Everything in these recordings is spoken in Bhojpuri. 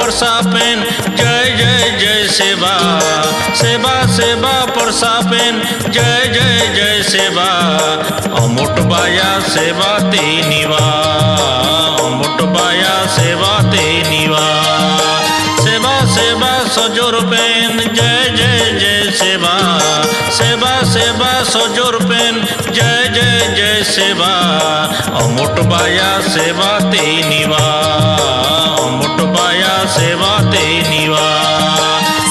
परसा पेन जय जय जय सेवा सेवा सेवा परसा पेन जय जय जय सेवा अमुट बाया सेवा ते निवा अमुट बाया सेवा ते निवा सेवा सेवा सजोर पेन जय जय जय सेवा सेवा सेवा सजोर पेन जय जय जय सेवा अमुट बाया सेवा ते निवा अमुट बाया सेवा ते निवा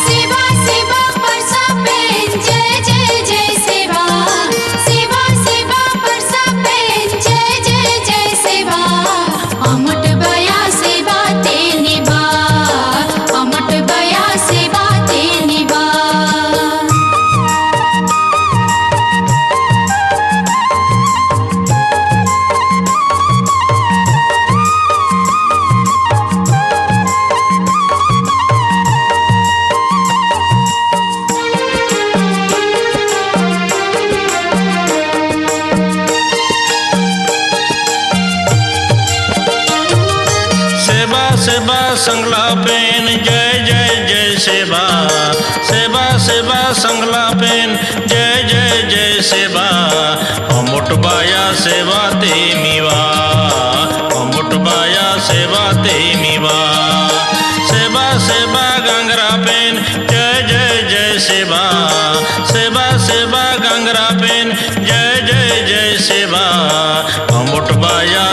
सेवा सेवा परसा पेन जय जय जय सेवा सेवा सेवा परसा पेन जय जय जय सेवा अमुट बया सेवा ते निभा अमुट बया सेवा ते निभा सेवा सेवा संगला पेन जय जय जय सेवा सेवा सेवा संगला पेन जय जय जय सेवा अमुट बाया सेवा ते मिवा अमुट बाया सेवा ते मिवा सेवा सेवा गंगरा पेन जय जय जय सेवा सेवा सेवा गंगरा पेन जय जय जय सेवा अमुट बाया